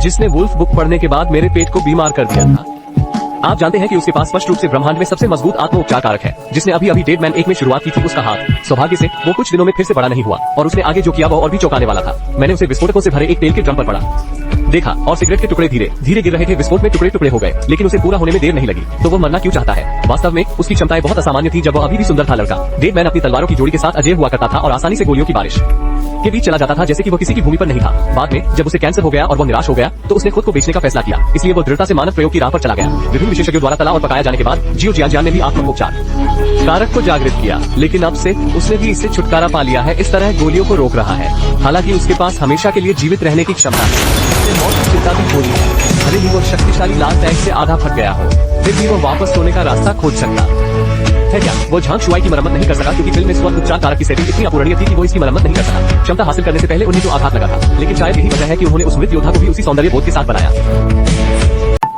जिसने wolf book पढ़ने के बाद मेरे पेट को बीमार कर दिया था। आप जानते हैं कि उसके पास स्पष्ट रूप से ब्रह्मांड में सबसे मजबूत आत्मोपचार कारक है, जिसने अभी अभी डेड मैन 1 में शुरुआत की थी। उसका हाथ सौभाग्य से वो कुछ दिनों में फिर से बड़ा नहीं हुआ और उसने आगे जो किया वो और भी चौंकाने वाला था। मैंने उसे विस्फोटकों से भरे एक तेल के ड्रम पर पड़ा देखा और सिगरेट के टुकड़े धीरे धीरे गिर रहे थे। विस्फोट में टुकड़े टुकड़े हो गए, लेकिन उसे पूरा होने में देर नहीं लगी। तो वो मरना क्यों चाहता है? वास्तव में उसकी क्षमताएं बहुत असामान्य थी। जब वो अभी भी सुंदर था, लड़का डेड मैन अपनी तलवारों की जोड़ी के साथ अजय हुआ करता था और आसानी से गोलियों की बारिश के बीच चला जाता था, जैसे कि वो किसी की भूमि पर नहीं था। बाद में जब उसे कैंसर हो गया और वो निराश हो गया, तो उसने खुद को बेचने का फैसला किया। इसलिए वो दृढ़ता से मानव प्रयोग की राह पर चला गया। विभिन्न विशेषज्ञों द्वारा तला और पकाया जाने के बाद जियो जियान ने भी आत्मोपचार कारक को जागृत किया, लेकिन अब से उसने भी इससे छुटकारा पा लिया है। इस तरह गोलियों को रोक रहा है। हालांकि उसके पास हमेशा के लिए जीवित रहने की क्षमता है। उसे मौत की चिंता भी खोनी है। भले ही वो शक्तिशाली लाल टैग से आधा फट गया हो, फिर भी वो वापस सोने का रास्ता खोज सकता है क्या? वो झांग शुआई की मरम्मत नहीं कर सका क्योंकि फिल्म में स्वर उपचार कारक की सेटिंग इतनी अपूरणीय थी कि वो इसकी मरम्मत नहीं कर सका। क्षमता हासिल करने से पहले उन्हें जो आघात लगा था, लेकिन शायद यही वजह है कि उन्होंने उस मृत योद्धा को भी उसी सौंदर्य बोध के साथ बनाया।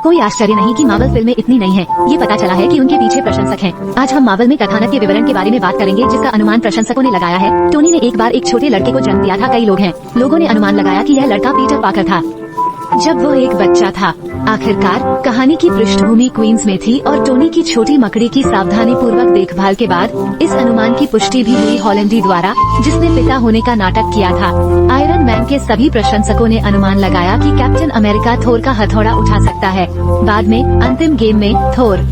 कोई आश्चर्य नहीं कि मार्वल फिल्में इतनी नई हैं। ये पता चला है कि उनके पीछे प्रशंसक हैं। आज हम मार्वल में कथानक के विवरण के बारे में बात करेंगे, जिसका अनुमान प्रशंसकों ने लगाया है। टोनी ने एक बार एक छोटे लड़के को जन्म दिया था। कई लोगों ने अनुमान लगाया कि यह लड़का पीटर पार्कर था जब वो एक बच्चा था। आखिरकार कहानी की पृष्ठभूमि क्वींस में थी और टोनी की छोटी मकड़ी की सावधानी पूर्वक देखभाल के बाद इस अनुमान की पुष्टि भी हुई हॉलैंडी द्वारा, जिसने पिता होने का नाटक किया था। आयरन मैन के सभी प्रशंसकों ने अनुमान लगाया कि कैप्टन अमेरिका थोर का हथौड़ा उठा सकता है। बाद में अंतिम गेम में थोर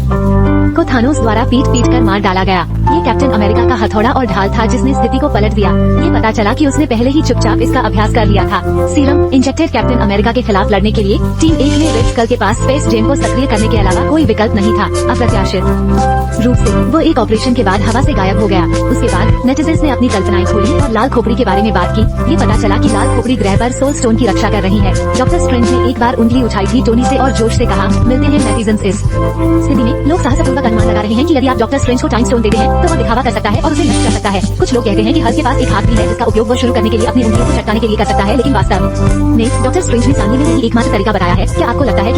को थानोस द्वारा पीट कर मार डाला गया। ये कैप्टन अमेरिका का हथौड़ा और ढाल था जिसने स्थिति को पलट दिया। ये पता चला कि उसने पहले ही चुपचाप इसका अभ्यास कर लिया था। सीरम इंजेक्टेड कैप्टन अमेरिका के खिलाफ लड़ने के लिए टीम 1 में रेड स्कल के पास स्पेस जेम को सक्रिय करने के अलावा कोई विकल्प नहीं था। अप्रत्याशित रूप से वो एक ऑपरेशन के बाद हवा से गायब हो गया। उसके बाद नेटिजन्स ने अपनी कल्पनाएं खोली और लाल खोपड़ी के बारे में बात की। ये पता चला कि लाल खोपड़ी ग्रह पर सोल स्टोन की रक्षा कर रही है। डॉक्टर स्ट्रेंज ने एक बार उंगली उठाई थी टोनी से और जोश से कहा, मिलते हैं नेटिजन्स। इस स्थिति में लोग साहसपूर्वक अनुमान लगा रहे हैं कि यदि आप डॉक्टर स्ट्रेंज को टाइम स्टोन देते हैं तो वो दिखावा कर सकता है और उसे नष्ट कर सकता है। कुछ लोग कहते हैं कि हर के पास एक हाथ भी है जिसका उपयोग वो शुरू करने के लिए अपनी उंगलियों को चटकाने के लिए कर सकता है, लेकिन वास्तव में डॉक्टर स्ट्रेंज ने जानने में यही एकमात्र तरीका बताया है। क्या आपको लगता है कि